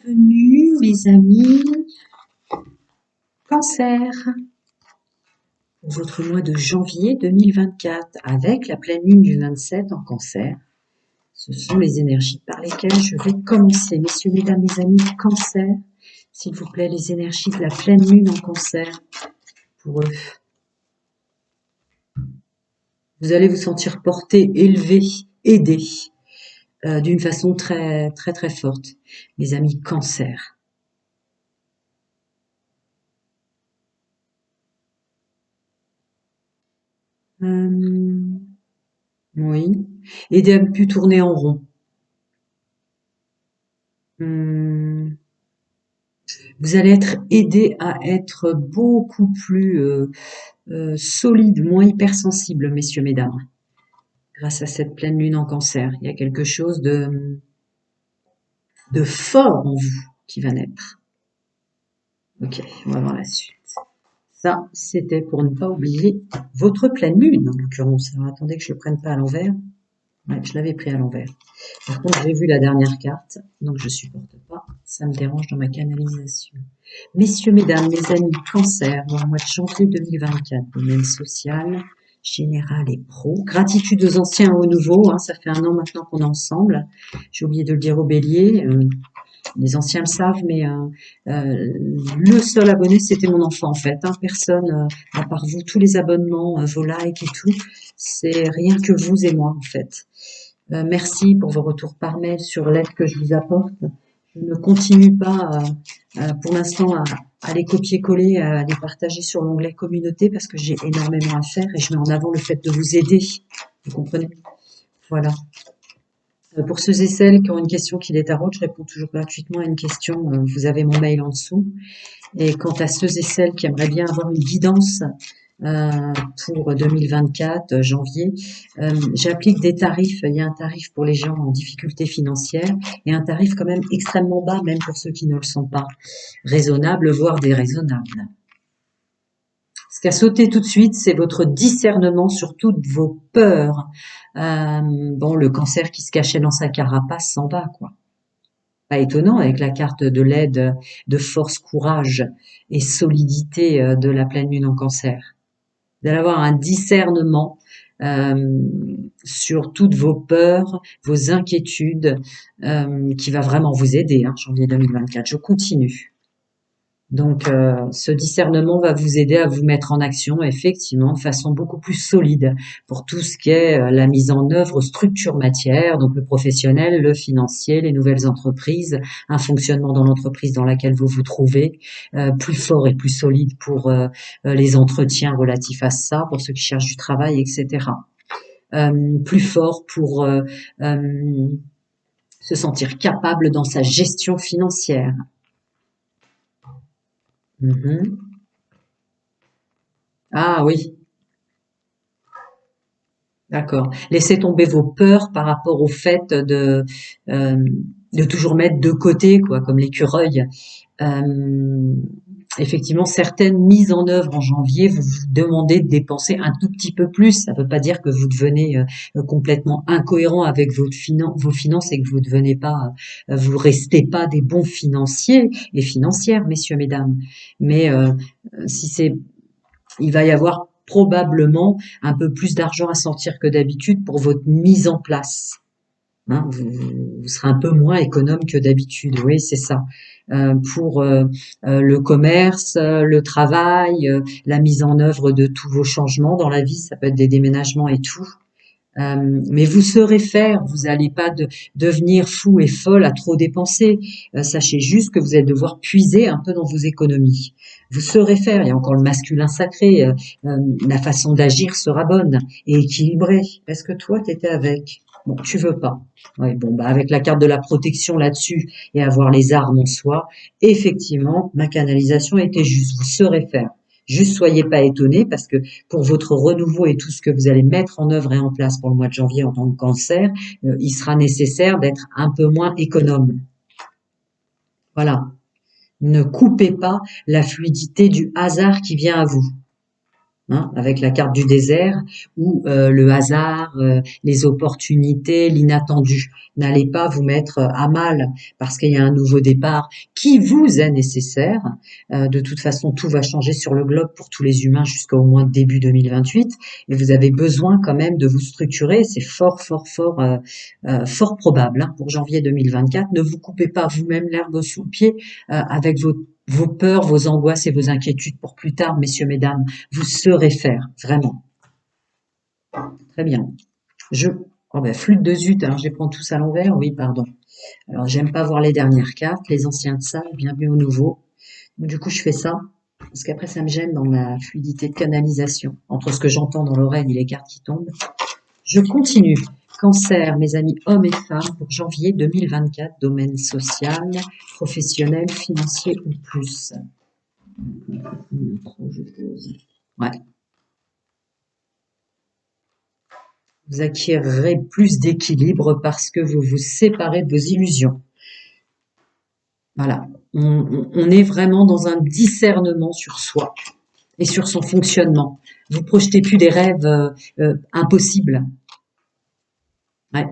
bienvenue mes amis Cancer pour votre mois de janvier 2024 avec la pleine lune du 27 en Cancer. Ce sont les énergies par lesquelles je vais commencer. Messieurs, mesdames, mes amis Cancer, s'il vous plaît, les énergies de la pleine lune en Cancer pour eux. Vous allez vous sentir porté, élevé, aidé d'une façon très forte. Mes amis Cancer. Oui. Aider à ne plus tourner en rond. Vous allez être aidé à être beaucoup plus solide, moins hypersensible, messieurs, mesdames. Grâce à cette pleine lune en Cancer, il y a quelque chose de fort en vous qui va naître. Ok, on va voir la suite. Ça, c'était pour ne pas oublier votre pleine lune, en l'occurrence. Alors, attendez que je ne le prenne pas à l'envers. Ouais, je l'avais pris à l'envers. Par contre, j'ai vu la dernière carte, donc je supporte pas. Ça me dérange dans ma canalisation. Messieurs, mesdames, mes amis Cancer, dans le mois de janvier 2024, domaine social, général et pro. Gratitude aux anciens et aux nouveaux. Hein, ça fait 1 an maintenant qu'on est ensemble. J'ai oublié de le dire au bélier. Les anciens le savent, mais le seul abonné, c'était mon enfant en fait. Hein, personne, à part vous, tous les abonnements, vos likes et tout, c'est rien que vous et moi en fait. Merci pour vos retours par mail sur l'aide que je vous apporte. Je ne continue pas pour l'instant à les copier-coller, à les partager sur l'onglet communauté parce que j'ai énormément à faire et je mets en avant le fait de vous aider. Vous comprenez? Voilà. Pour ceux et celles qui ont une question qui les taraude, je réponds toujours gratuitement à une question. Vous avez mon mail en dessous. Et quant à ceux et celles qui aimeraient bien avoir une guidance pour 2024, janvier, j'applique des tarifs. Il y a un tarif pour les gens en difficulté financière et un tarif quand même extrêmement bas, même pour ceux qui ne le sont pas. Raisonnable, voire déraisonnable. Ce qui a sauté tout de suite, c'est votre discernement sur toutes vos peurs. Bon, le cancer qui se cachait dans sa carapace s'en va, quoi. Pas étonnant avec la carte de l'aide, de force, courage et solidité de la pleine lune en Cancer. Vous allez avoir un discernement sur toutes vos peurs, vos inquiétudes, qui va vraiment vous aider, hein, janvier 2024. Je continue. Donc, ce discernement va vous aider à vous mettre en action, effectivement, de façon beaucoup plus solide pour tout ce qui est la mise en œuvre structure matière, donc le professionnel, le financier, les nouvelles entreprises, un fonctionnement dans l'entreprise dans laquelle vous vous trouvez, plus fort et plus solide pour les entretiens relatifs à ça, pour ceux qui cherchent du travail, etc. Plus fort pour se sentir capable dans sa gestion financière. Ah oui, d'accord. Laissez tomber vos peurs par rapport au fait de toujours mettre de côté, quoi, comme l'écureuil. Effectivement, certaines mises en œuvre en janvier, vous vous demandez de dépenser un tout petit peu plus. Ça ne veut pas dire que vous devenez complètement incohérent avec vos finances et que vous devenez pas, vous restez pas des bons financiers et financières, messieurs, mesdames. Mais si c'est il va y avoir probablement un peu plus d'argent à sortir que d'habitude pour votre mise en place. Hein, vous serez un peu moins économe que d'habitude, oui, c'est ça. Pour le commerce, le travail, la mise en œuvre de tous vos changements dans la vie, ça peut être des déménagements et tout. Mais vous saurez faire, vous n'allez pas devenir fou et folle à trop dépenser. Sachez juste que vous allez devoir puiser un peu dans vos économies. Vous saurez faire, il y a encore le masculin sacré, la façon d'agir sera bonne et équilibrée. Est-ce que toi, t'étais avec? Bon, tu veux pas. Oui, bon, bah avec la carte de la protection là-dessus et avoir les armes en soi, effectivement, ma canalisation était juste. Vous saurez faire. Juste soyez pas étonnés parce que pour votre renouveau et tout ce que vous allez mettre en œuvre et en place pour le mois de janvier en tant que Cancer, il sera nécessaire d'être un peu moins économe. Voilà. Ne coupez pas la fluidité du hasard qui vient à vous. hein, avec la carte du désert, ou le hasard, les opportunités, l'inattendu. N'allez pas vous mettre à mal parce qu'il y a un nouveau départ qui vous est nécessaire. De toute façon, tout va changer sur le globe pour tous les humains jusqu'au moins début 2028. Et vous avez besoin quand même de vous structurer. C'est fort probable, hein, pour janvier 2024. Ne vous coupez pas vous-même l'herbe sous le pied avec vos peurs, vos angoisses et vos inquiétudes pour plus tard, messieurs, mesdames. Vous saurez faire, vraiment. Très bien. Oh ben, flûte de zut, alors je les prends tous à l'envers, oui, pardon. Alors, j'aime pas voir les dernières cartes, les anciens de ça, bienvenue au nouveau. Donc, du coup, je fais ça, parce qu'après, ça me gêne dans ma fluidité de canalisation, entre ce que j'entends dans l'oreille et les cartes qui tombent. Je continue. Cancer, mes amis hommes et femmes, pour janvier 2024, domaine social, professionnel, financier ou plus. Je pose. Ouais. Vous acquérerez plus d'équilibre parce que vous vous séparez de vos illusions. Voilà. On est vraiment dans un discernement sur soi et sur son fonctionnement. Vous projetez plus des rêves impossibles. Ouais.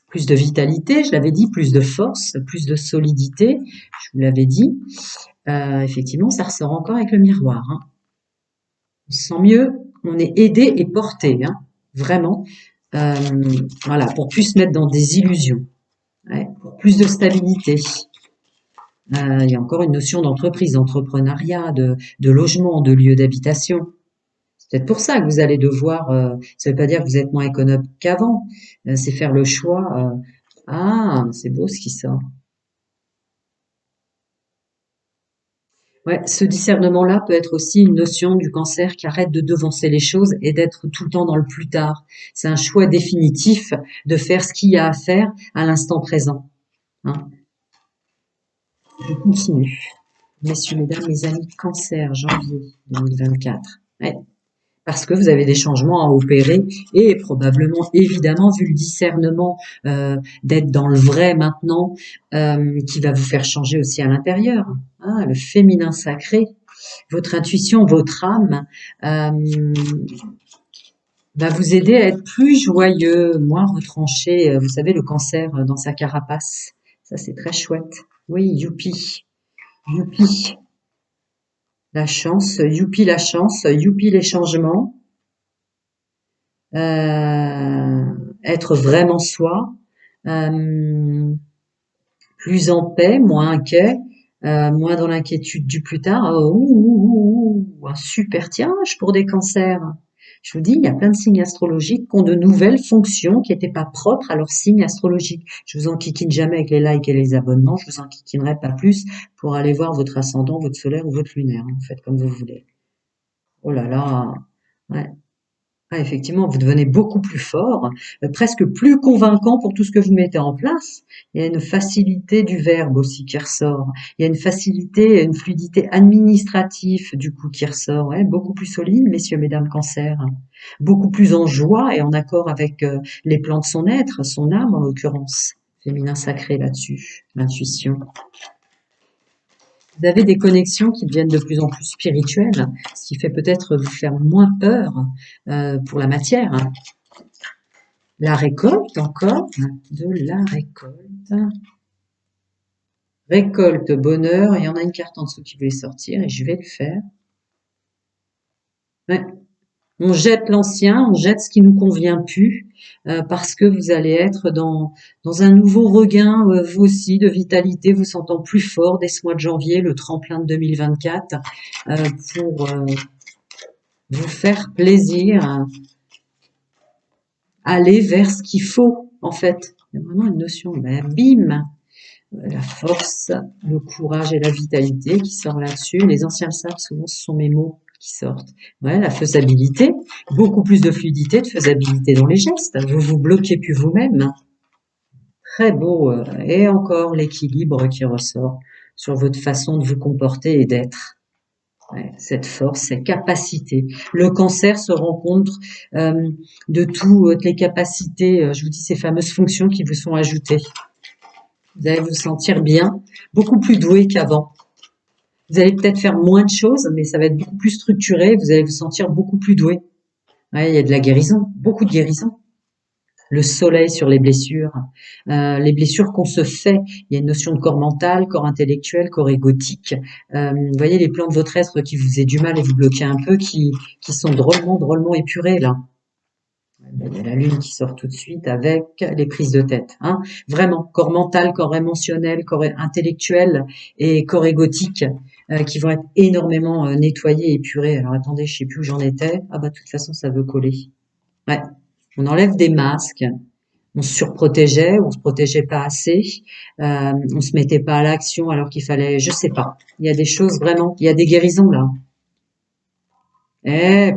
Plus de vitalité, je l'avais dit, plus de force, plus de solidité, je vous l'avais dit. Effectivement, ça ressort encore avec le miroir. Hein. On se sent mieux, on est aidé et porté, hein, vraiment. Voilà, pour plus se mettre dans des illusions. Ouais, pour plus de stabilité. Il y a encore une notion d'entreprise, d'entrepreneuriat, de logement, de lieu d'habitation. C'est peut-être pour ça que vous allez devoir, ça ne veut pas dire que vous êtes moins économe qu'avant, c'est faire le choix. Ah, c'est beau ce qui sort. Ouais, ce discernement-là peut être aussi une notion du cancer qui arrête de devancer les choses et d'être tout le temps dans le plus tard. C'est un choix définitif de faire ce qu'il y a à faire à l'instant présent. Hein. Je continue. Messieurs, mesdames, mes amis, cancer, janvier 2024. Ouais. Parce que vous avez des changements à opérer et probablement, évidemment, vu le discernement d'être dans le vrai maintenant, qui va vous faire changer aussi à l'intérieur. Hein, le féminin sacré, votre intuition, votre âme va vous aider à être plus joyeux, moins retranché. Vous savez, le cancer dans sa carapace, ça c'est très chouette. Oui, youpi, youpi. La chance, youpi les changements. Être vraiment soi, plus en paix, moins inquiet, moins dans l'inquiétude du plus tard. Un super tirage pour des cancers. Je vous dis, il y a plein de signes astrologiques qui ont de nouvelles fonctions qui n'étaient pas propres à leur signe astrologique. Je vous enquiquine jamais avec les likes et les abonnements, je vous enquiquinerai pas plus pour aller voir votre ascendant, votre solaire ou votre lunaire. Hein, faites comme vous voulez. Oh là là, ouais. Ah, effectivement, vous devenez beaucoup plus fort, presque plus convaincant pour tout ce que vous mettez en place. Il y a une facilité du verbe aussi qui ressort. Il y a une facilité, une fluidité administrative du coup qui ressort. Ouais, beaucoup plus solide, messieurs, mesdames, cancer. Beaucoup plus en joie et en accord avec les plans de son être, son âme en l'occurrence. Féminin sacré là-dessus, l'intuition. Vous avez des connexions qui deviennent de plus en plus spirituelles, ce qui fait peut-être vous faire moins peur pour la matière. La récolte encore, de la récolte. Récolte, bonheur, il y en a une carte en dessous qui voulait sortir et je vais le faire. Ouais. On jette l'ancien, on jette ce qui nous convient plus, parce que vous allez être dans un nouveau regain, vous aussi, de vitalité, vous sentant plus fort dès ce mois de janvier, le tremplin de 2024, pour vous faire plaisir, aller vers ce qu'il faut, en fait. Il y a vraiment une notion, ben, bim, la force, le courage et la vitalité qui sort là-dessus. Les anciens le savent, souvent ce sont mes mots qui sortent. Ouais, la faisabilité, beaucoup plus de fluidité, de faisabilité dans les gestes. Vous vous bloquez plus vous-même. Très beau. Et encore l'équilibre qui ressort sur votre façon de vous comporter et d'être. Ouais, cette force, cette capacité. Le cancer se rencontre de toutes les capacités, je vous dis ces fameuses fonctions qui vous sont ajoutées. Vous allez vous sentir bien, beaucoup plus doué qu'avant. Vous allez peut-être faire moins de choses, mais ça va être beaucoup plus structuré. Vous allez vous sentir beaucoup plus doué. Ouais, il y a de la guérison, beaucoup de guérison. Le soleil sur les blessures qu'on se fait. Il y a une notion de corps mental, corps intellectuel, corps égotique. Vous voyez les plans de votre être qui vous faisaient du mal et vous bloquez un peu, qui sont drôlement, drôlement épurés là. Il y a la lune qui sort tout de suite avec les prises de tête. Hein. Vraiment, corps mental, corps émotionnel, corps intellectuel et corps égotique qui vont être énormément nettoyés, épurés. Alors attendez, je sais plus où j'en étais. Ah bah de toute façon, ça veut coller. Ouais, on enlève des masques. On se surprotégeait, on se protégeait pas assez, on se mettait pas à l'action alors qu'il fallait, je sais pas. Il y a des choses vraiment, il y a des guérisons là.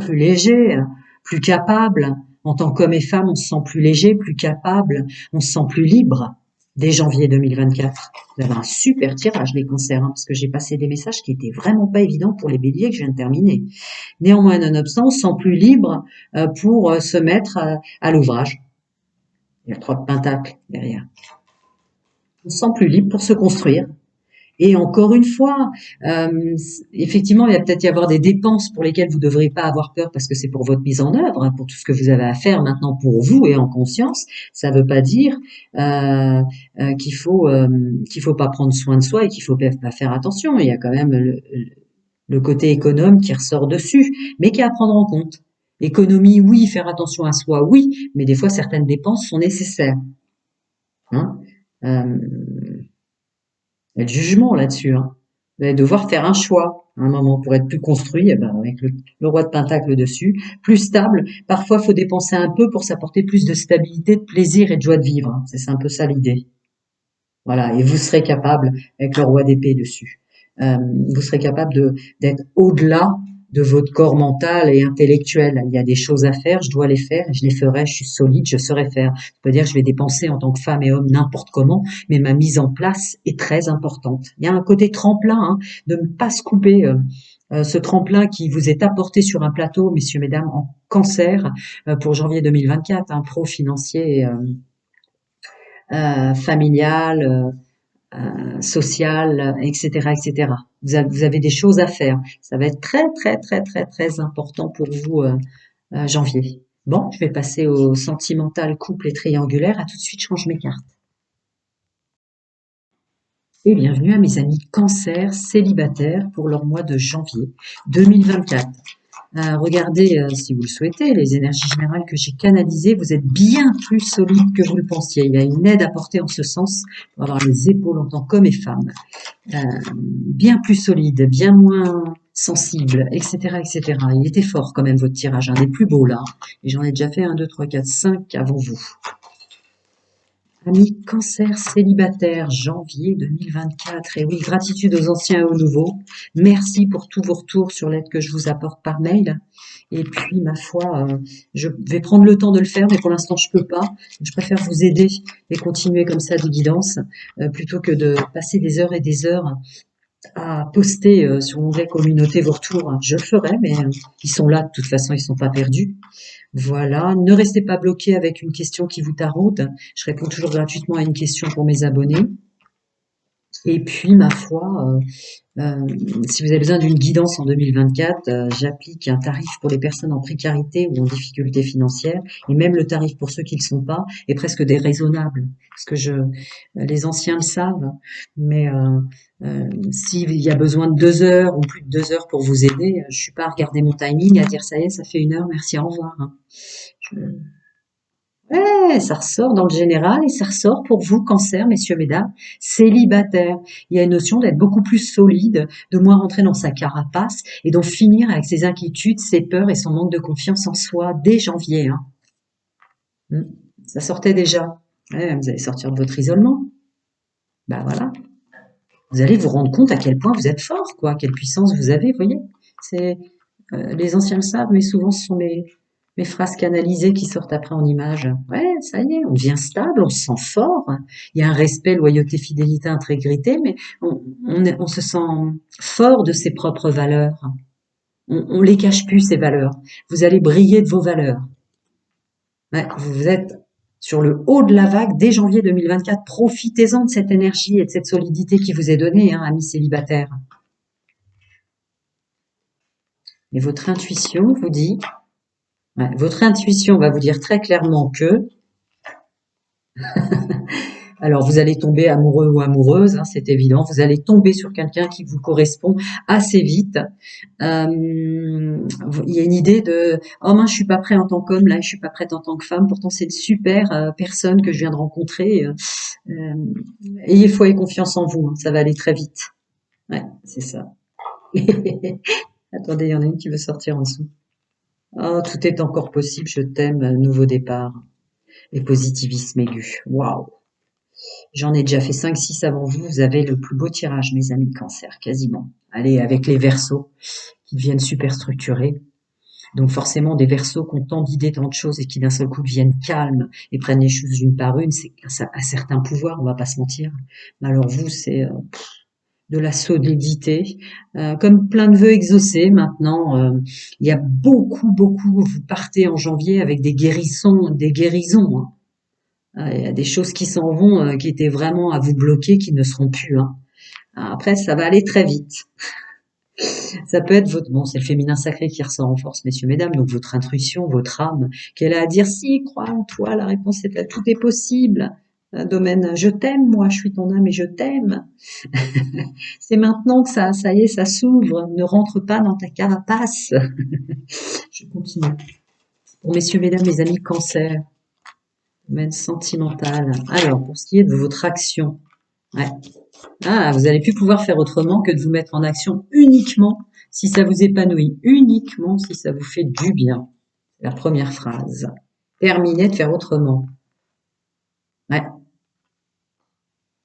Plus léger, plus capable. En tant qu'homme et femme, on se sent plus léger, plus capable, on se sent plus libre. Dès janvier 2024. Vous avez un super tirage, les cancers, hein, parce que j'ai passé des messages qui étaient vraiment pas évidents pour les béliers que je viens de terminer. Néanmoins, nonobstant, on se sent plus libre pour se mettre à l'ouvrage. Il y a 3 de pentacles derrière. On se sent plus libre pour se construire. Et encore une fois, effectivement, il va peut-être y avoir des dépenses pour lesquelles vous ne devriez pas avoir peur parce que c'est pour votre mise en œuvre, hein, pour tout ce que vous avez à faire maintenant pour vous et en conscience. Ça ne veut pas dire qu'il faut pas prendre soin de soi et qu'il faut pas faire attention. Il y a quand même le côté économe qui ressort dessus, mais qui est à prendre en compte. Économie, oui, faire attention à soi, oui, mais des fois certaines dépenses sont nécessaires. Hein. Il y a le jugement là-dessus. Hein. Vous allez devoir faire un choix à un moment pour être plus construit, eh ben, avec le roi de pentacle dessus, plus stable. Parfois, il faut dépenser un peu pour s'apporter plus de stabilité, de plaisir et de joie de vivre. Hein. C'est un peu ça l'idée. Voilà, et vous serez capable, avec le roi d'épée dessus, vous serez capable d'être au-delà de votre corps mental et intellectuel. Il y a des choses à faire, je dois les faire, et je les ferai, je suis solide, je saurai faire. Ça veut dire que je vais dépenser en tant que femme et homme n'importe comment, mais ma mise en place est très importante. Il y a un côté tremplin, hein, de ne pas se couper. Ce tremplin qui vous est apporté sur un plateau, messieurs, mesdames, en cancer, pour janvier 2024, un pro financier, familial, social, etc., etc. Vous avez des choses à faire. Ça va être très, très, très, très, très important pour vous, janvier. Bon, je vais passer au sentimental, couple et triangulaire. À tout de suite, je change mes cartes. Et bienvenue à mes amis cancer célibataires pour leur mois de janvier 2024. Regardez, si vous le souhaitez, les énergies générales que j'ai canalisées, vous êtes bien plus solide que vous le pensiez. Il y a une aide apportée en ce sens pour avoir les épaules en tant qu'homme et femme. Bien plus solide, bien moins sensible, etc., etc. Il était fort quand même votre tirage, un des plus beaux là. Et j'en ai déjà fait 1, 2, 3, 4, 5 avant vous. Amis cancer célibataire, janvier 2024. Et oui, gratitude aux anciens et aux nouveaux. Merci pour tous vos retours sur l'aide que je vous apporte par mail. Et puis, ma foi, je vais prendre le temps de le faire, mais pour l'instant, je peux pas. Je préfère vous aider et continuer comme ça des guidances, plutôt que de passer des heures et des heures à poster sur l'onglet communauté vos retours. Je le ferai, mais ils sont là de toute façon, ils sont pas perdus. Voilà, ne restez pas bloqué avec une question qui vous taraude. Je réponds toujours gratuitement à une question pour mes abonnés. Et puis, ma foi, si vous avez besoin d'une guidance en 2024, j'applique un tarif pour les personnes en précarité ou en difficulté financière, et même le tarif pour ceux qui ne le sont pas est presque déraisonnable, parce que les anciens le savent, mais s'il y a besoin de 2 heures ou plus de 2 heures pour vous aider, je suis pas à regarder mon timing, à dire ça y est, ça fait 1 heure, merci, au revoir. Hein. Je, Ouais, ça ressort dans le général et ça ressort pour vous, cancer, messieurs, mesdames, célibataires. Il y a une notion d'être beaucoup plus solide, de moins rentrer dans sa carapace et d'en finir avec ses inquiétudes, ses peurs et son manque de confiance en soi dès janvier. Hein. Ça sortait déjà. Ouais, vous allez sortir de votre isolement. Bah voilà. Vous allez vous rendre compte à quel point vous êtes fort, quoi, quelle puissance vous avez, vous voyez. C'est les anciens le savent, mais souvent ce sont mes phrases canalisées qui sortent après en images. Ouais, ça y est, on devient stable, on se sent fort. Il y a un respect, loyauté, fidélité, intégrité, mais on se sent fort de ses propres valeurs. On les cache plus, ces valeurs. Vous allez briller de vos valeurs. Ouais, vous êtes sur le haut de la vague dès janvier 2024. Profitez-en de cette énergie et de cette solidité qui vous est donnée, hein, amis célibataires. Et votre intuition vous dit, ouais, votre intuition va vous dire très clairement que, alors vous allez tomber amoureux ou amoureuse, hein, c'est évident, vous allez tomber sur quelqu'un qui vous correspond assez vite. Il y a une idée de oh mince, je suis pas prêt en tant qu'homme là, je suis pas prête en tant que femme. Pourtant c'est une super personne que je viens de rencontrer. Euh, ayez foi et confiance en vous, hein, ça va aller très vite. Ouais, c'est ça. Attendez, il y en a une qui veut sortir en dessous. Oh, tout est encore possible, je t'aime, nouveau départ. Et positivisme aigu. Waouh. J'en ai déjà fait 5, 6 avant vous. Vous avez le plus beau tirage, mes amis Cancer, quasiment. Allez, avec les Verseaux qui deviennent super structurés. Donc forcément, des Verseaux qui ont tant d'idées, tant de choses et qui d'un seul coup deviennent calmes et prennent les choses une par une, c'est un certain pouvoir, on va pas se mentir. Mais alors vous, c'est de la solidité, comme plein de vœux exaucés. Maintenant, il y a beaucoup. Vous partez en janvier avec des guérisons. Hein. Il y a des choses qui s'en vont, qui étaient vraiment à vous bloquer, qui ne seront plus. Hein. Après, ça va aller très vite. Ça peut être votre, bon, c'est le féminin sacré qui ressort en force, messieurs, mesdames, donc votre intuition, votre âme, qui est là à dire si, crois en toi, la réponse est là, tout est possible. Un domaine, je t'aime, moi, je suis ton âme et je t'aime. C'est maintenant que ça y est, ça s'ouvre. Ne rentre pas dans ta carapace. Je continue. Pour messieurs, mesdames, mes amis cancer, domaine sentimental. Alors, pour ce qui est de votre action, ouais. Ah, vous allez plus pouvoir faire autrement que de vous mettre en action uniquement si ça vous épanouit, uniquement si ça vous fait du bien. La première phrase. Terminez de faire autrement. Ouais.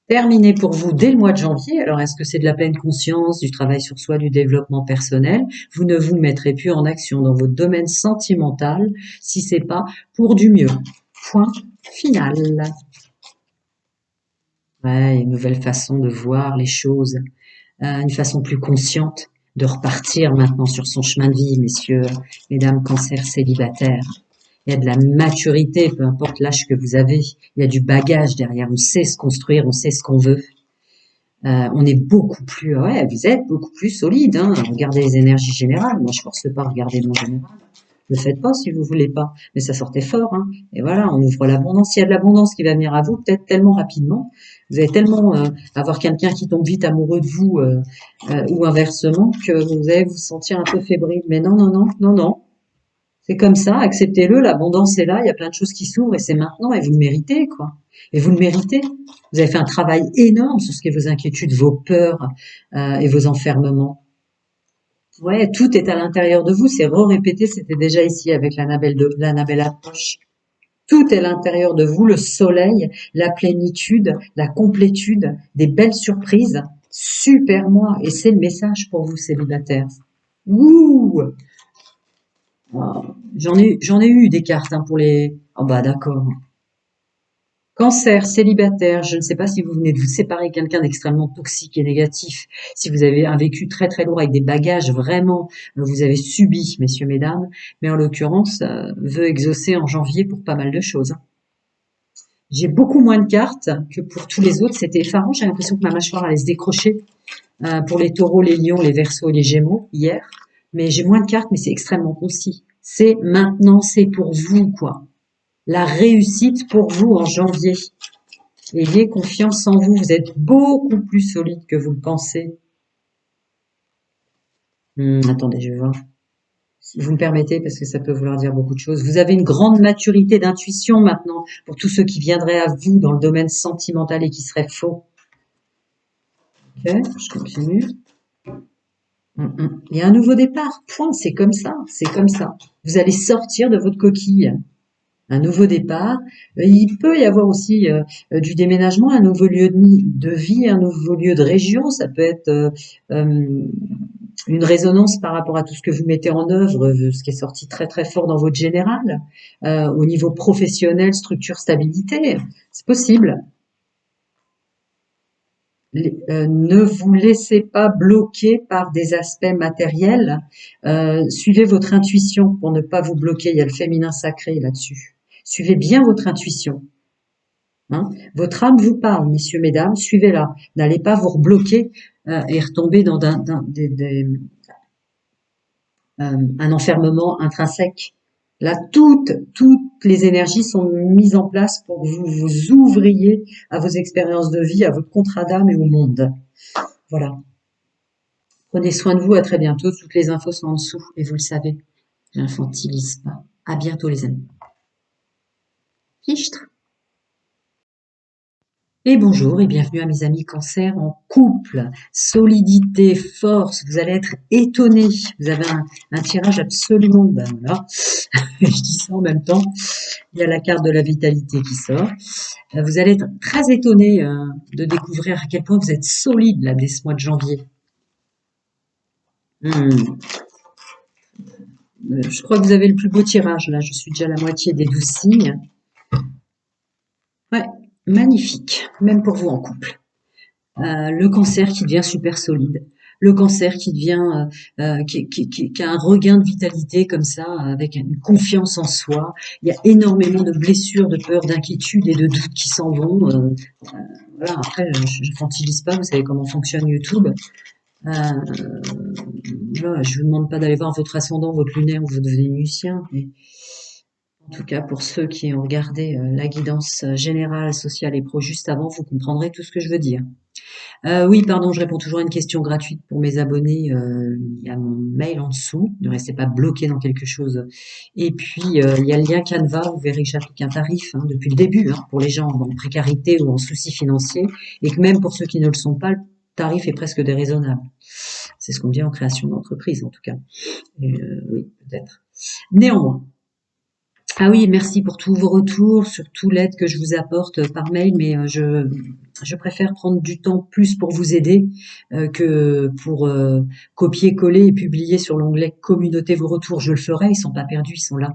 Terminé pour vous dès le mois de janvier. Alors, est-ce que c'est de la pleine conscience, du travail sur soi, du développement personnel? Vous ne vous mettrez plus en action dans votre domaine sentimental si c'est pas pour du mieux. Point final. Ouais, une nouvelle façon de voir les choses, une façon plus consciente de repartir maintenant sur son chemin de vie, messieurs, mesdames, cancer célibataires. Il y a de la maturité, peu importe l'âge que vous avez. Il y a du bagage derrière. On sait se construire, on sait ce qu'on veut. On est beaucoup plus, ouais, vous êtes beaucoup plus solide. Hein. Regardez les énergies générales. Moi, je force pas à regarder mon général. Ne le faites pas si vous voulez pas. Mais ça sortait fort. Hein. Et voilà, on ouvre l'abondance. Il y a de l'abondance qui va venir à vous, peut-être tellement rapidement. Vous allez tellement avoir quelqu'un qui tombe vite amoureux de vous ou inversement que vous allez vous sentir un peu fébrile. Mais non. C'est comme ça, acceptez-le, l'abondance est là, il y a plein de choses qui s'ouvrent et c'est maintenant et vous le méritez, quoi. Et vous le méritez. Vous avez fait un travail énorme sur ce qui est vos inquiétudes, vos peurs et vos enfermements. Ouais, tout est à l'intérieur de vous, c'est re-répété, c'était déjà ici avec l'Annabelle approche. Tout est à l'intérieur de vous, le soleil, la plénitude, la complétude, des belles surprises. Super moi, et c'est le message pour vous célibataires. Ouh! Ah, j'en ai eu des cartes hein, pour les. Oh bah d'accord. Cancer, célibataire, je ne sais pas si vous venez de vous séparer de quelqu'un d'extrêmement toxique et négatif, si vous avez un vécu très très lourd avec des bagages vraiment, vous avez subi, messieurs, mesdames, mais en l'occurrence, veut exaucer en janvier pour pas mal de choses. Hein. J'ai beaucoup moins de cartes que pour tous les autres, c'était effarant, j'ai l'impression que ma mâchoire allait se décrocher pour les taureaux, les lions, les verseaux et les gémeaux hier, mais j'ai moins de cartes, mais c'est extrêmement concis. C'est maintenant, c'est pour vous, quoi. La réussite pour vous en janvier. Ayez confiance en vous. Vous êtes beaucoup plus solide que vous le pensez. Attendez, je vais voir. Si vous me permettez, parce que ça peut vouloir dire beaucoup de choses. Vous avez une grande maturité d'intuition maintenant pour tous ceux qui viendraient à vous dans le domaine sentimental et qui seraient faux. Ok, je continue. Il y a un nouveau départ. Point. C'est comme ça. C'est comme ça. Vous allez sortir de votre coquille. Un nouveau départ. Il peut y avoir aussi du déménagement, un nouveau lieu de vie, un nouveau lieu de région. Ça peut être une résonance par rapport à tout ce que vous mettez en œuvre, ce qui est sorti très très fort dans votre général, au niveau professionnel, structure, stabilité. C'est possible. Ne vous laissez pas bloquer par des aspects matériels. Suivez votre intuition pour ne pas vous bloquer. Il y a le féminin sacré là-dessus. Suivez bien votre intuition. Hein. Votre âme vous parle, messieurs, mesdames, suivez-la. N'allez pas vous rebloquer et retomber dans un enfermement intrinsèque. Là, toutes les énergies sont mises en place pour que vous vous ouvriez à vos expériences de vie, à votre contrat d'âme et au monde. Voilà. Prenez soin de vous, à très bientôt. Toutes les infos sont en dessous et vous le savez, j'infantilise pas. À bientôt les amis. Fichtre. Et bonjour et bienvenue à mes amis Cancer en couple, solidité, force, vous allez être étonnés, vous avez un tirage absolument, ben là, je dis ça en même temps, il y a la carte de la vitalité qui sort, vous allez être très étonnés de découvrir à quel point vous êtes solide là dès ce mois de janvier. Je crois que vous avez le plus beau tirage là, je suis déjà à la moitié des 12 signes. Ouais, magnifique, même pour vous en couple. Le Cancer qui devient super solide, le Cancer qui devient qui a un regain de vitalité comme ça, avec une confiance en soi. Il y a énormément de blessures, de peurs, d'inquiétudes et de doutes qui s'en vont. Voilà. Après, je n'infantilise pas, vous savez comment fonctionne YouTube. Voilà, je vous demande pas d'aller voir votre ascendant, votre lunaire ou votre vénusien, mais en tout cas pour ceux qui ont regardé la guidance générale, sociale et pro juste avant, vous comprendrez tout ce que je veux dire. Oui, pardon, je réponds toujours à une question gratuite pour mes abonnés. Il y a mon mail en dessous. Ne restez pas bloqué dans quelque chose. Et puis, il y a le lien Canva. Vous verrez que j'applique un tarif depuis le début pour les gens en précarité ou en soucis financiers. Et que même pour ceux qui ne le sont pas, le tarif est presque déraisonnable. C'est ce qu'on dit en création d'entreprise, en tout cas. Et, oui, peut-être. Néanmoins. Ah oui, merci pour tous vos retours, surtout l'aide que je vous apporte par mail, mais je préfère prendre du temps plus pour vous aider que pour copier-coller et publier sur l'onglet Communauté vos retours. Je le ferai, ils sont pas perdus, ils sont là.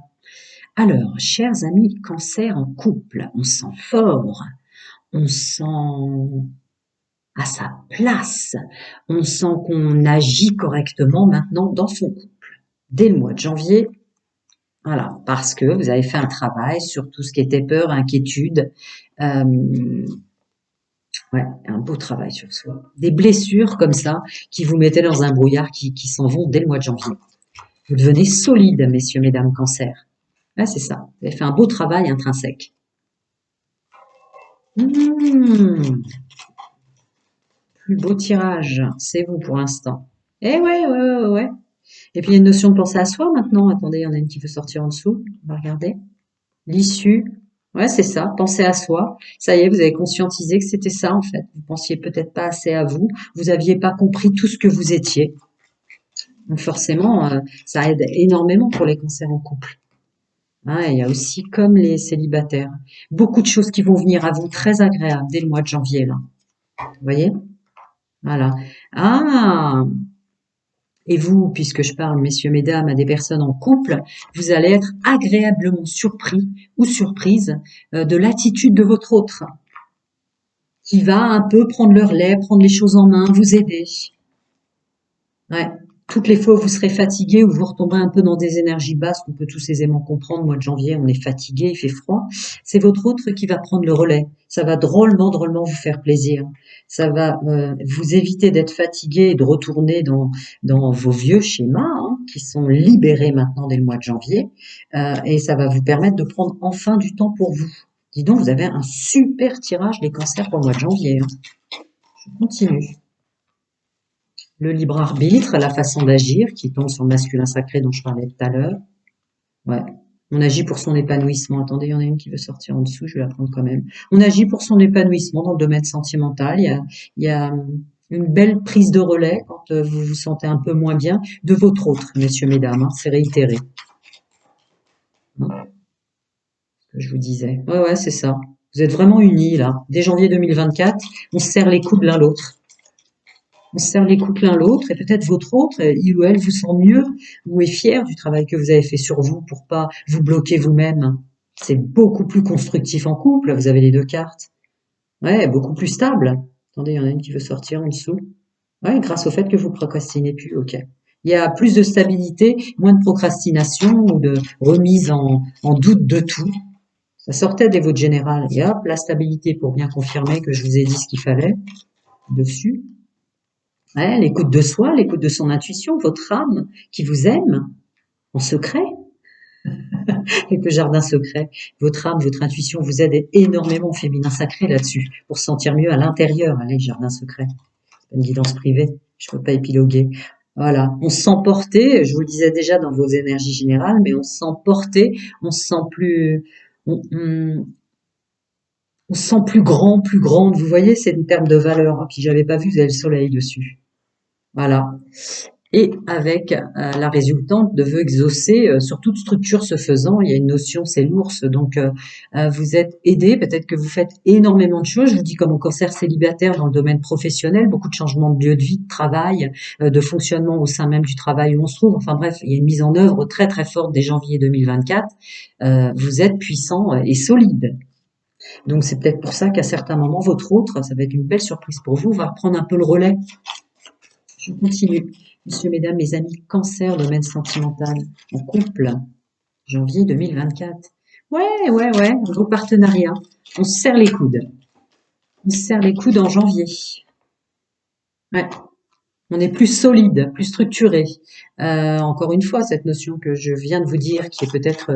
Alors, chers amis Cancer en couple, on se sent fort, on se sent à sa place, on sent qu'on agit correctement maintenant dans son couple. Dès le mois de janvier, voilà, parce que vous avez fait un travail sur tout ce qui était peur, inquiétude. Ouais, un beau travail sur soi. Des blessures comme ça qui vous mettaient dans un brouillard qui s'en vont dès le mois de janvier. Vous devenez solide, messieurs, mesdames, Cancer. Ouais, c'est ça. Vous avez fait un beau travail intrinsèque. Plus beau tirage, c'est vous pour l'instant. Eh ouais. Et puis il y a une notion de penser à soi maintenant. Attendez, il y en a une qui veut sortir en dessous. On va regarder. L'issue. Ouais, c'est ça, penser à soi. Ça y est, vous avez conscientisé que c'était ça, en fait. Vous pensiez peut-être pas assez à vous. Vous aviez pas compris tout ce que vous étiez. Donc forcément, ça aide énormément pour les cancers en couple. Hein, il y a aussi, comme les célibataires, beaucoup de choses qui vont venir à vous très agréables dès le mois de janvier, là. Vous voyez? Voilà. Ah! Et vous, puisque je parle, messieurs, mesdames, à des personnes en couple, vous allez être agréablement surpris ou surprise de l'attitude de votre autre, qui va un peu prendre le relais, prendre les choses en main, vous aider. Ouais. Toutes les fois où vous serez fatigué ou vous retomberez un peu dans des énergies basses, qu'on peut tous aisément comprendre, mois de janvier, on est fatigué, il fait froid, c'est votre autre qui va prendre le relais. Ça va drôlement vous faire plaisir. Ça va vous éviter d'être fatigué et de retourner dans vos vieux schémas qui sont libérés maintenant dès le mois de janvier. Et ça va vous permettre de prendre enfin du temps pour vous. Dis donc, vous avez un super tirage des cancers pour le mois de janvier. Je continue. Le libre arbitre, la façon d'agir, qui tombe sur le masculin sacré dont je parlais tout à l'heure. Ouais. On agit pour son épanouissement. Attendez, il y en a une qui veut sortir en dessous, je vais la prendre quand même. On agit pour son épanouissement dans le domaine sentimental. Il y a une belle prise de relais quand vous vous sentez un peu moins bien de votre autre, messieurs, mesdames. C'est réitéré. Ce que je vous disais. Ouais, c'est ça. Vous êtes vraiment unis, là. Dès janvier 2024, on se serre les coudes l'un l'autre. On se serre les coudes l'un l'autre et peut-être votre autre, il ou elle vous sent mieux ou est fier du travail que vous avez fait sur vous pour pas vous bloquer vous-même. C'est beaucoup plus constructif en couple, vous avez les deux cartes. Ouais, beaucoup plus stable. Attendez, il y en a une qui veut sortir en dessous. Ouais, grâce au fait que vous procrastinez plus, ok. Il y a plus de stabilité, moins de procrastination ou de remise en doute de tout. Ça sortait des votes générales. Et hop, la stabilité pour bien confirmer que je vous ai dit ce qu'il fallait dessus. Ouais, l'écoute de soi, l'écoute de son intuition, votre âme qui vous aime en secret, et le jardin secret. Votre âme, votre intuition vous aide énormément au féminin sacré là-dessus, pour se sentir mieux à l'intérieur. Allez, jardin secret. C'est pas une guidance privée, je peux pas épiloguer. Voilà, on se sent porté, je vous le disais déjà dans vos énergies générales, mais on se sent porté, on se sent plus, on se sent plus grand, plus grande. Vous voyez, c'est une terme de valeur. Puis j'avais pas vu, vous avez le soleil dessus. Voilà. Et avec la résultante de vœux exaucés sur toute structure se faisant, il y a une notion, c'est l'ours, donc vous êtes aidé, peut-être que vous faites énormément de choses, je vous dis comme en cancer célibataire dans le domaine professionnel, beaucoup de changements de lieu de vie, de travail, de fonctionnement au sein même du travail où on se trouve, enfin bref, il y a une mise en œuvre très très forte dès janvier 2024, vous êtes puissant et solide. Donc c'est peut-être pour ça qu'à certains moments, votre autre, ça va être une belle surprise pour vous, va reprendre un peu le relais. Je continue. Messieurs, mesdames, mes amis, cancer, domaine sentimental, en couple, janvier 2024. Ouais, vos partenariats. On se serre les coudes. On se serre les coudes en janvier. Ouais. On est plus solide, plus structuré. Encore une fois, cette notion que je viens de vous dire, qui est peut-être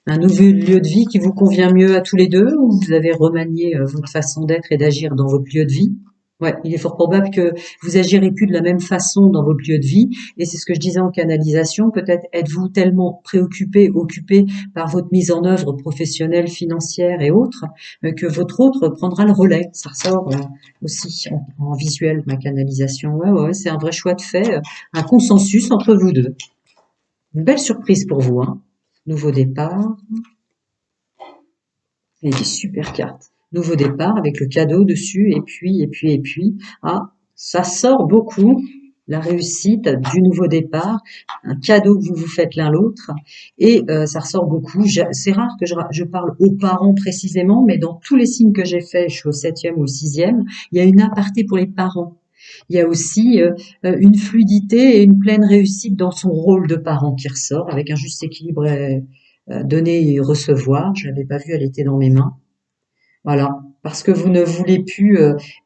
un nouveau lieu de vie qui vous convient mieux à tous les deux, ou vous avez remanié votre façon d'être et d'agir dans votre lieu de vie. Ouais, il est fort probable que vous agirez plus de la même façon dans votre lieu de vie. Et c'est ce que je disais en canalisation. Peut-être êtes-vous tellement préoccupé, occupé par votre mise en œuvre professionnelle, financière et autres, que votre autre prendra le relais. Ça ressort aussi en visuel, ma canalisation. Ouais, c'est un vrai choix de fait. Un consensus entre vous deux. Une belle surprise pour vous, hein. Nouveau départ. Et des super cartes. Nouveau départ avec le cadeau dessus, et puis. Ah, ça sort beaucoup, la réussite du nouveau départ, un cadeau que vous vous faites l'un l'autre, et ça ressort beaucoup. C'est rare que je parle aux parents précisément, mais dans tous les signes que j'ai faits, je suis au 7e ou au 6e, il y a une aparté pour les parents. Il y a aussi une fluidité et une pleine réussite dans son rôle de parent qui ressort, avec un juste équilibre donner et recevoir. Je l'avais pas vue, elle était dans mes mains. Voilà, parce que vous ne voulez plus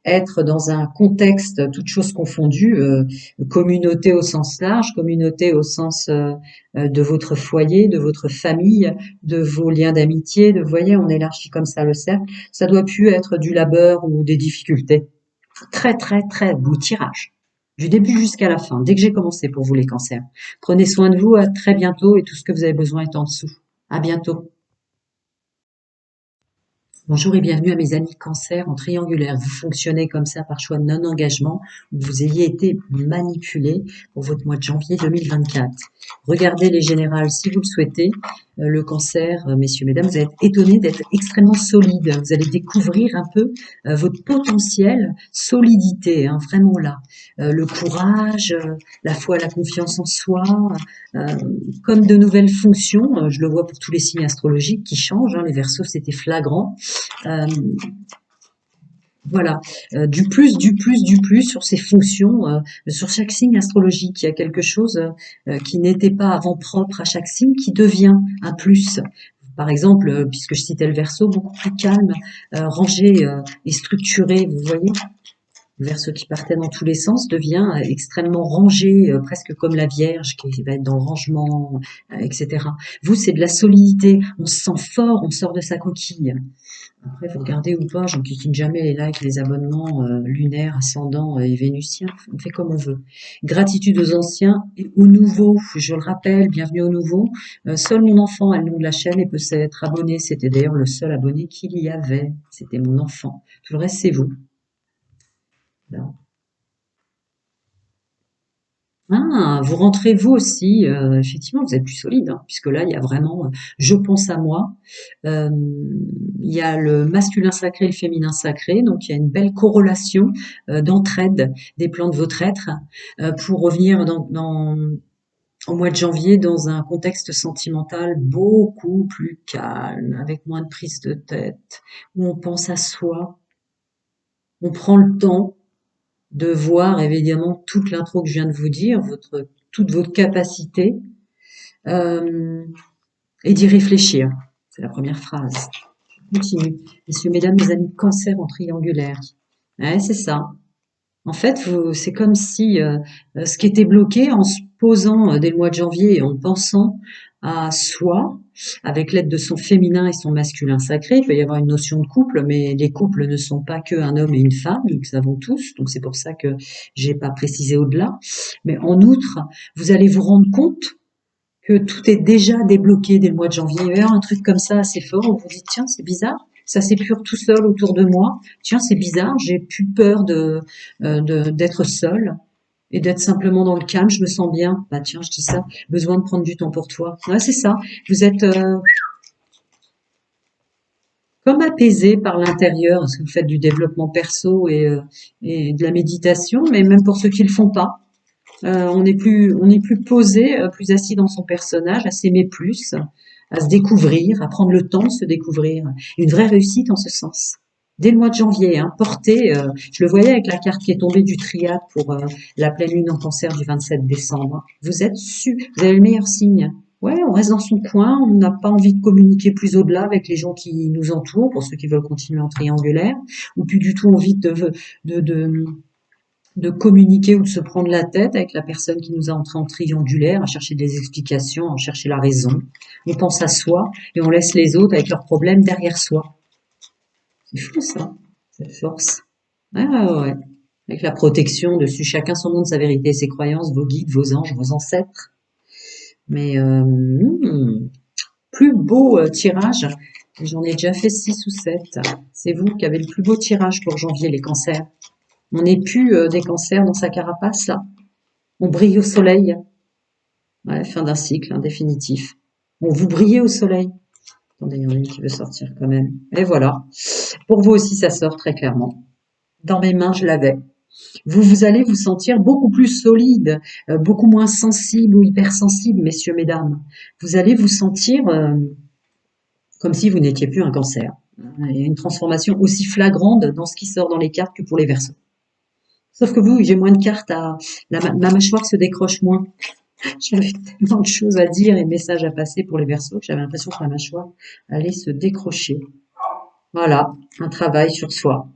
être dans un contexte, toutes choses confondues, communauté au sens large, communauté au sens de votre foyer, de votre famille, de vos liens d'amitié, de, vous voyez, on élargit comme ça le cercle. Ça doit plus être du labeur ou des difficultés. Très, très, très beau tirage. Du début jusqu'à la fin, dès que j'ai commencé pour vous les cancers. Prenez soin de vous, à très bientôt et tout ce que vous avez besoin est en dessous. À bientôt. Bonjour et bienvenue à mes amis cancer en triangulaire. Vous fonctionnez comme ça par choix de non-engagement, où vous ayez été manipulé pour votre mois de janvier 2024. Regardez les générales si vous le souhaitez. Le cancer, messieurs, mesdames, vous allez être étonnés d'être extrêmement solide. Vous allez découvrir un peu votre potentiel solidité, hein, vraiment là. Le courage, la foi, la confiance en soi, euh, comme de nouvelles fonctions. Je le vois pour tous les signes astrologiques qui changent. Hein, les Verseaux, c'était flagrant. Euh, voilà, du plus sur ces fonctions, sur chaque signe astrologique. Il y a quelque chose qui n'était pas avant propre à chaque signe qui devient un plus. Par exemple, puisque je citais le Verseau, beaucoup plus calme, rangé et structuré, vous voyez. Le Verseau qui partait dans tous les sens devient extrêmement rangé, presque comme la Vierge qui va être dans le rangement, etc. Vous, c'est de la solidité. On se sent fort, on sort de sa coquille. Après, vous regardez ou pas, j'enquiquine jamais les likes, les abonnements lunaires, ascendants et vénusiens. On fait comme on veut. Gratitude aux anciens et aux nouveaux. Je le rappelle, bienvenue aux nouveaux. Seul mon enfant a le nom de la chaîne et peut s'être abonné. C'était d'ailleurs le seul abonné qu'il y avait. C'était mon enfant. Tout le reste, c'est vous. Là. Ah, vous rentrez vous aussi, effectivement, vous êtes plus solide, hein, puisque là, il y a vraiment, je pense à moi. Euh, il y a le masculin sacré et le féminin sacré, donc il y a une belle corrélation d'entraide des plans de votre être pour revenir au mois de janvier dans un contexte sentimental beaucoup plus calme, avec moins de prise de tête, où on pense à soi, on prend le temps de voir évidemment toute l'intro que je viens de vous dire, toute votre capacité, euh, et d'y réfléchir. C'est la première phrase. Je continue. Messieurs, mesdames, mes amis, cancer en triangulaire. Ouais, c'est ça. En fait, c'est comme si ce qui était bloqué en se posant dès le mois de janvier et en pensant à soi, avec l'aide de son féminin et son masculin sacré, il peut y avoir une notion de couple, mais les couples ne sont pas qu'un homme et une femme, nous le savons tous, donc c'est pour ça que j'ai pas précisé au-delà. Mais en outre, vous allez vous rendre compte que tout est déjà débloqué dès le mois de janvier. Il y a un truc comme ça assez fort où vous dites, tiens, c'est bizarre, ça s'épure tout seul autour de moi. Tiens, c'est bizarre, j'ai plus peur d'être seule et d'être simplement dans le calme, je me sens bien. Bah tiens, je dis ça, besoin de prendre du temps pour toi. Ouais, c'est ça. Vous êtes comme apaisé par l'intérieur, parce que vous faites du développement perso et de la méditation, mais même pour ceux qui le font pas. On est plus posé, plus assis dans son personnage, à s'aimer plus, à se découvrir, à prendre le temps de se découvrir. Une vraie réussite en ce sens. Dès le mois de janvier, hein, porté, je le voyais avec la carte qui est tombée du triade pour la pleine lune en cancer du 27 décembre. Vous avez le meilleur signe. Ouais, on reste dans son coin, on n'a pas envie de communiquer plus au-delà avec les gens qui nous entourent, pour ceux qui veulent continuer en triangulaire, ou plus du tout envie de, de, de communiquer ou de se prendre la tête avec la personne qui nous a entré en triangulaire, à chercher des explications, à chercher la raison. On pense à soi et on laisse les autres avec leurs problèmes derrière soi. C'est fou ça, cette force. Ouais, ouais, ouais, ouais. Avec la protection dessus, chacun son monde, sa vérité, ses croyances, vos guides, vos anges, vos ancêtres. Mais plus beau tirage, j'en ai déjà fait 6 ou 7. C'est vous qui avez le plus beau tirage pour janvier, les cancers. On n'est plus des cancers dans sa carapace, là. On brille au soleil. Ouais, fin d'un cycle, hein, définitif. Bon, vous brillez au soleil. Attendez, il y en a une qui veut sortir quand même. Et voilà. Pour vous aussi, ça sort très clairement. Dans mes mains, je l'avais. Vous allez vous sentir beaucoup plus solide, beaucoup moins sensible ou hypersensible, messieurs, mesdames. Vous allez vous sentir comme si vous n'étiez plus un cancer. Il y a une transformation aussi flagrante dans ce qui sort dans les cartes que pour les Verseaux. Sauf que vous, j'ai moins de cartes ma mâchoire se décroche moins. J'avais tellement de choses à dire et de messages à passer pour les Verseaux que j'avais l'impression que ma mâchoire allait se décrocher. Voilà, un travail sur soi.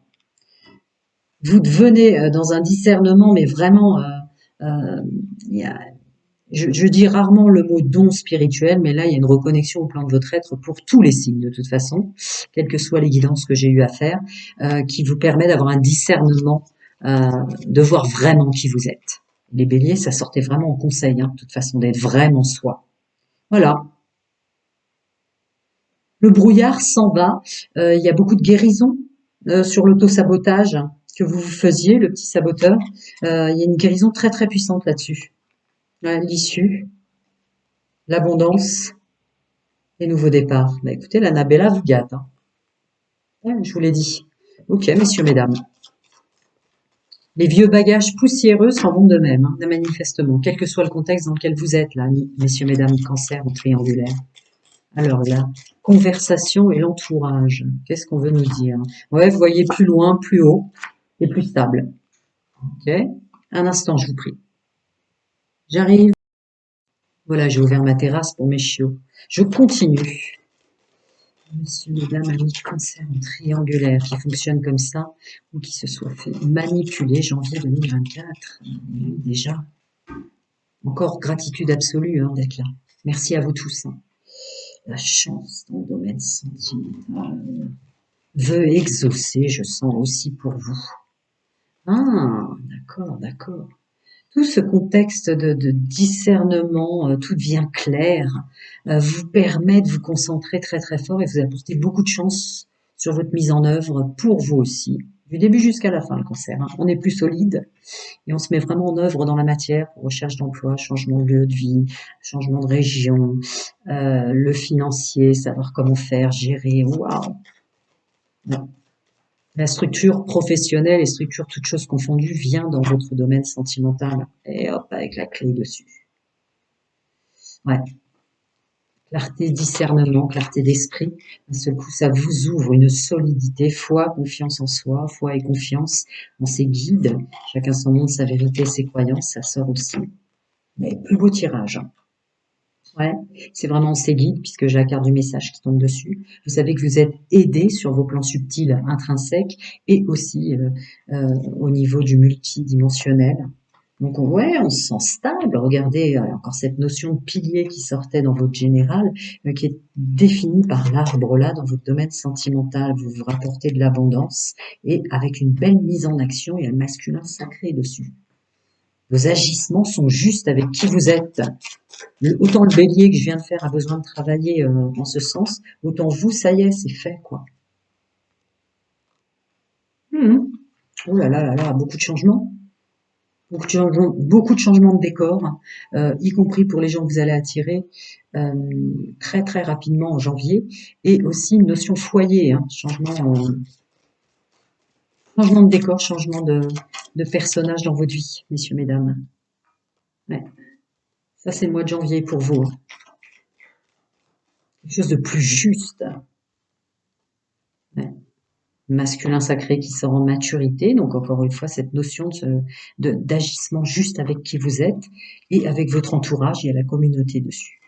Vous devenez dans un discernement, mais vraiment, il y a, je dis rarement le mot don spirituel, mais là, il y a une reconnexion au plan de votre être pour tous les signes, de toute façon, quelles que soient les guidances que j'ai eu à faire, qui vous permet d'avoir un discernement, de voir vraiment qui vous êtes. Les béliers, ça sortait vraiment en conseil, hein, de toute façon, d'être vraiment soi. Voilà. Le brouillard s'en va. Il y a beaucoup de guérison sur l'auto-sabotage que vous faisiez, le petit saboteur. Il y a une guérison très très puissante là-dessus. Ouais, l'issue, l'abondance, les nouveaux départs. Bah, écoutez, l'Annabella vous gâte. Hein. Ouais, je vous l'ai dit. Ok, messieurs, mesdames. Les vieux bagages poussiéreux s'en vont de même, hein, manifestement, quel que soit le contexte dans lequel vous êtes, là, messieurs, mesdames, cancer ou triangulaire. Alors là, conversation et l'entourage. Qu'est-ce qu'on veut nous dire? Ouais, vous voyez plus loin, plus haut et plus stable. Ok? Un instant, je vous prie. J'arrive. Voilà, j'ai ouvert ma terrasse pour mes chiots. Je continue. Monsieur, mesdames, amis, cancer en triangulaire qui fonctionne comme ça ou qui se soit fait manipuler janvier 2024. Déjà. Encore gratitude absolue hein, d'être là. Merci à vous tous. Hein. La chance dans le domaine sentimental veut exaucer, je sens aussi pour vous. Ah, d'accord, d'accord. Tout ce contexte de discernement, tout devient clair, vous permet de vous concentrer très très fort et vous apporter beaucoup de chance sur votre mise en œuvre pour vous aussi, du début jusqu'à la fin le cancer. Hein. On est plus solide et on se met vraiment en œuvre dans la matière, recherche d'emploi, changement de lieu de vie, changement de région, le financier, savoir comment faire, gérer, waouh. La structure professionnelle et structure toutes choses confondues vient dans votre domaine sentimental. Et hop, avec la clé dessus. Ouais. Clarté, discernement, clarté d'esprit. D'un seul coup, ça vous ouvre une solidité, foi, confiance en soi, foi et confiance en ses guides. Chacun son monde, sa vérité, ses croyances, ça sort aussi. Mais plus beau tirage. Ouais, c'est vraiment ces guides, puisque j'ai la carte du message qui tombe dessus. Vous savez que vous êtes aidé sur vos plans subtils intrinsèques et aussi au niveau du multidimensionnel. Donc ouais, on se sent stable. Regardez encore cette notion de pilier qui sortait dans votre général, qui est définie par l'arbre là dans votre domaine sentimental. Vous vous rapportez de l'abondance et avec une belle mise en action, il y a le masculin sacré dessus. Vos agissements sont justes avec qui vous êtes. Autant le bélier que je viens de faire a besoin de travailler en ce sens, autant vous, ça y est, c'est fait, quoi. Mhm. Oh là là là là, beaucoup de changements. Beaucoup de changements de décor, y compris pour les gens que vous allez attirer euh, très très rapidement en janvier, et aussi une notion foyer, hein, changement de décor, changement de personnage dans votre vie, messieurs, mesdames. Ouais. Ça, c'est le mois de janvier pour vous, hein. Quelque chose de plus juste. Ouais. Masculin sacré qui sort en maturité, donc encore une fois cette notion d'agissement juste avec qui vous êtes et avec votre entourage, il y a la communauté dessus.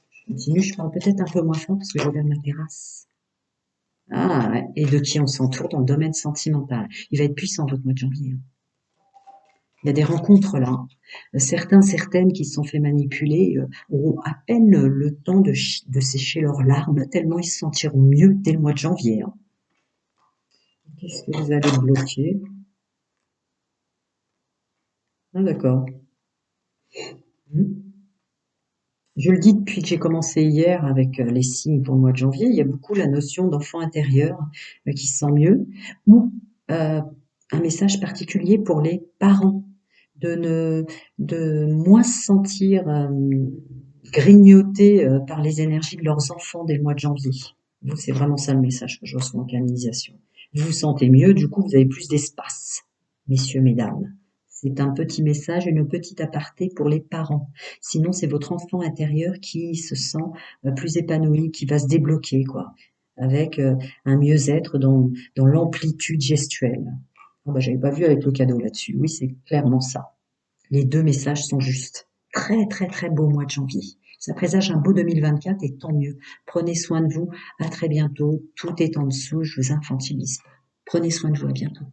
Je continue, je parle peut-être un peu moins fort parce que je regarde ma terrasse. Ah, ouais. Et de qui on s'entoure dans le domaine sentimental. Il va être puissant votre mois de janvier, hein. Il y a des rencontres là. Certains, certaines qui se sont fait manipuler auront à peine le temps de sécher leurs larmes, tellement ils se sentiront mieux dès le mois de janvier, hein. Qu'est-ce que vous allez bloquer? Ah, d'accord. Mhm. Je le dis depuis que j'ai commencé hier avec les signes pour le mois de janvier, il y a beaucoup la notion d'enfant intérieur qui se sent mieux, ou euh, un message particulier pour les parents, de ne de moins se sentir grignotés par les énergies de leurs enfants dès le mois de janvier. Vous, c'est vraiment ça le message que je reçois en canalisation. Vous vous sentez mieux, du coup, vous avez plus d'espace, messieurs, mesdames. C'est un petit message, une petite aparté pour les parents. Sinon, c'est votre enfant intérieur qui se sent plus épanoui, qui va se débloquer, quoi, avec un mieux-être dans l'amplitude gestuelle. Ah bah, j'avais pas vu avec le cadeau là-dessus. Oui, c'est clairement ça. Les deux messages sont justes. Très, très, très beau mois de janvier. Ça présage un beau 2024 et tant mieux. Prenez soin de vous. À très bientôt. Tout est en dessous. Je vous infantilise pas. Prenez soin de vous. À bientôt.